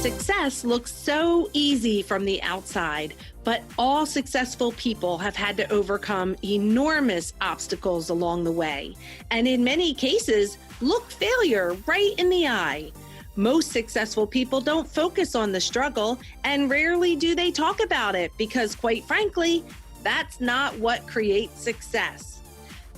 Success looks so easy from the outside, but all successful people have had to overcome enormous obstacles along the way, and in many cases, look failure right in the eye. Most successful people don't focus on the struggle, and rarely do they talk about it because, quite frankly, that's not what creates success.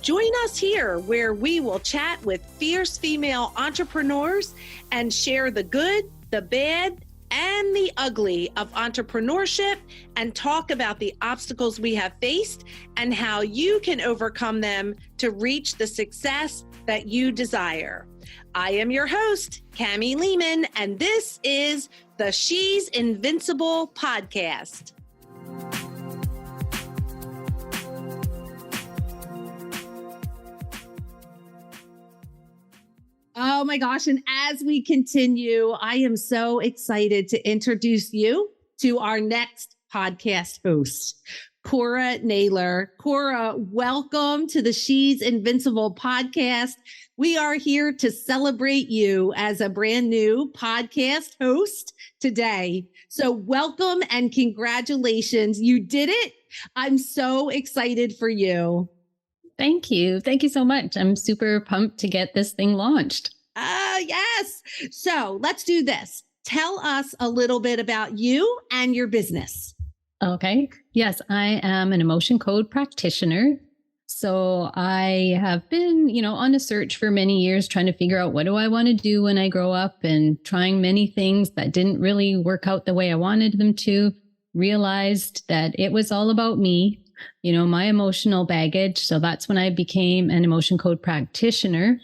Join us here where we will chat with fierce female entrepreneurs and share the good, the bad, and the ugly of entrepreneurship, and talk about the obstacles we have faced and how you can overcome them to reach the success that you desire. I am your host, Cami Lehman, and this is the She's Invincible podcast. Oh my gosh. And as we continue, I am so excited to introduce you to our next podcast host, Cora Naylor. Cora, welcome to the She's Invincible podcast. We are here to celebrate you as a brand new podcast host today. So welcome and congratulations. You did it. I'm so excited for you. Thank you. Thank you so much. I'm super pumped to get this thing launched. Yes. So let's do this. Tell us a little bit about you and your business. Okay. Yes, I am an emotion code practitioner. So I have been, on a search for many years trying to figure out what do I want to do when I grow up, and trying many things that didn't really work out the way I wanted them to. Realized that it was all about me. My emotional baggage. So that's when I became an emotion code practitioner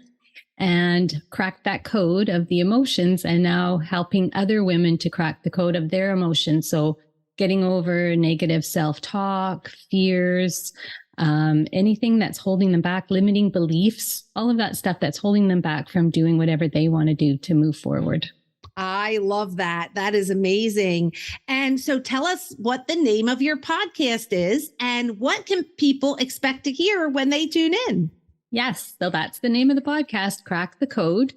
and cracked that code of the emotions, and now helping other women to crack the code of their emotions. So getting over negative self-talk, fears, anything that's holding them back, limiting beliefs, all of that stuff that's holding them back from doing whatever they want to do to move forward. I love that. That is amazing. And so tell us what the name of your podcast is and what can people expect to hear when they tune in? Yes. So that's the name of the podcast, Crack the Code.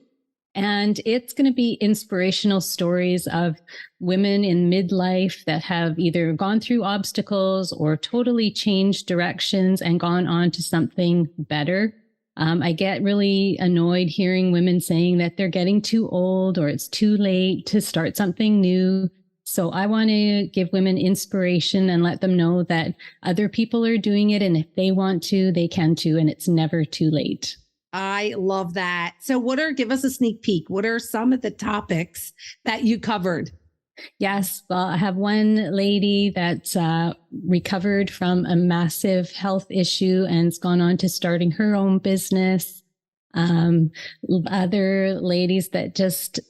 And it's going to be inspirational stories of women in midlife that have either gone through obstacles or totally changed directions and gone on to something better. I get really annoyed hearing women saying that they're getting too old or it's too late to start something new. So I want to give women inspiration and let them know that other people are doing it. And if they want to, they can too. And it's never too late. I love that. So give us a sneak peek. What are some of the topics that you covered? Yes. Well, I have one lady that's recovered from a massive health issue and has gone on to starting her own business. Other ladies that just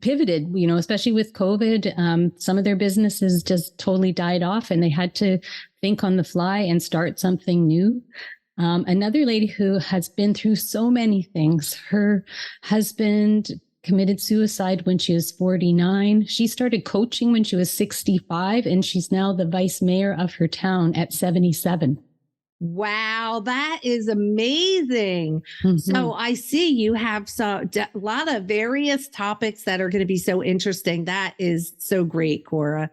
pivoted, especially with COVID. Some of their businesses just totally died off and they had to think on the fly and start something new. Another lady who has been through so many things. Her husband committed suicide when she was 49. She started coaching when she was 65, and she's now the vice mayor of her town at 77. Wow, that is amazing. Mm-hmm. So I see you have a lot of various topics that are going to be so interesting. That is so great, Cora.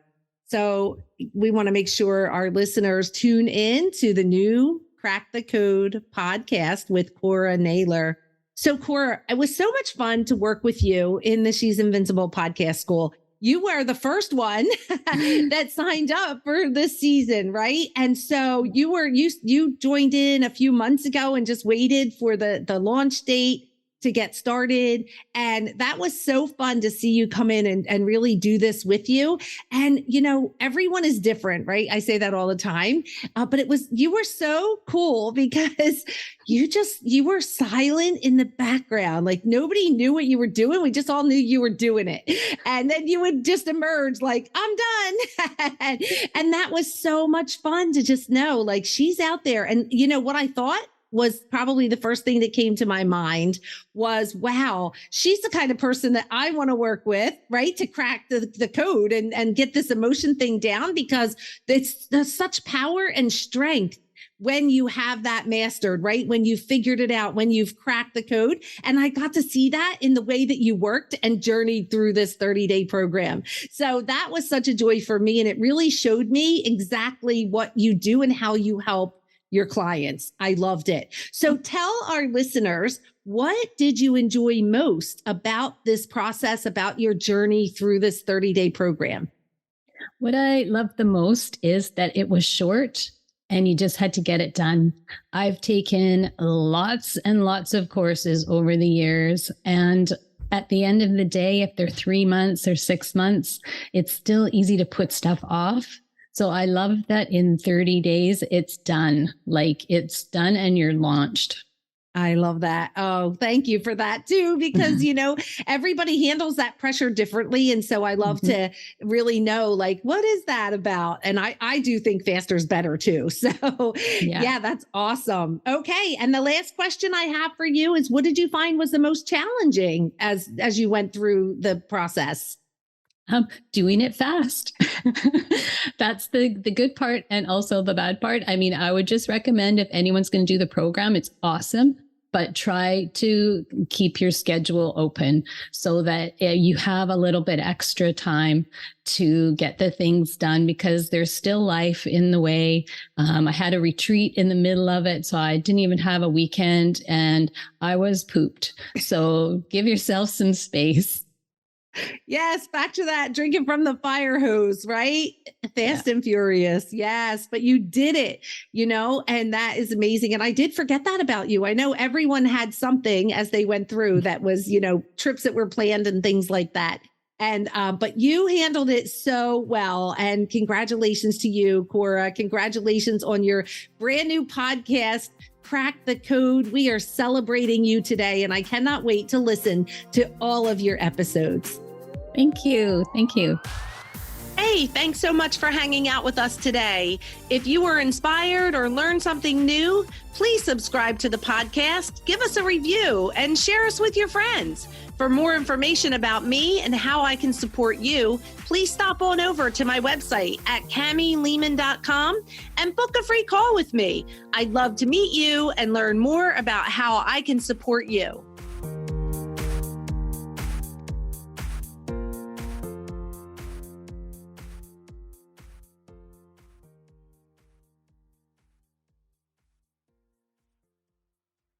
So we want to make sure our listeners tune in to the new Crack the Code podcast with Cora Naylor. So Cora, it was so much fun to work with you in the She's Invincible podcast school. You were the first one that signed up for this season, right? And so you joined in a few months ago and just waited for the launch date to get started. And that was so fun to see you come in and really do this with you. And, everyone is different, right? I say that all the time, but you were so cool because you were silent in the background. Like nobody knew what you were doing. We just all knew you were doing it. And then you would just emerge like, I'm done. And that was so much fun to just know, like, she's out there. And what I thought was probably the first thing that came to my mind was, wow, she's the kind of person that I want to work with, right? To crack the code and get this emotion thing down, because there's such power and strength when you have that mastered, right? When you've figured it out, when you've cracked the code. And I got to see that in the way that you worked and journeyed through this 30-day program. So that was such a joy for me. And it really showed me exactly what you do and how you help your clients. I loved it. So tell our listeners, what did you enjoy most about this process, about your journey through this 30-day program? What I loved the most is that it was short and you just had to get it done. I've taken lots and lots of courses over the years, and at the end of the day, if they're 3 months or 6 months, it's still easy to put stuff off. So I love that in 30 days, it's done. Like it's done and you're launched. I love that. Oh, thank you for that too, because, everybody handles that pressure differently. And so I love to really know, like, what is that about? And I do think faster is better too. So yeah, that's awesome. Okay. And the last question I have for you is, what did you find was the most challenging as you went through the process? Doing it fast. That's the good part and also the bad part. I mean, I would just recommend if anyone's going to do the program, it's awesome, but try to keep your schedule open so that you have a little bit extra time to get the things done, because there's still life in the way. I had a retreat in the middle of it, so I didn't even have a weekend and I was pooped. So give yourself some space. Yes, back to that drinking from the fire hose, right? Fast and furious. Yes, but you did it, and that is amazing. And I did forget that about you. I know everyone had something as they went through that was, trips that were planned and things like that. And, but you handled it so well. And congratulations to you, Cora. Congratulations on your brand new podcast, Crack the Code. We are celebrating you today, and I cannot wait to listen to all of your episodes. Thank you. Thank you. Hey, thanks so much for hanging out with us today. If you were inspired or learned something new, please subscribe to the podcast, give us a review, and share us with your friends. For more information about me and how I can support you, please stop on over to my website at CamiLehman.com and book a free call with me. I'd love to meet you and learn more about how I can support you.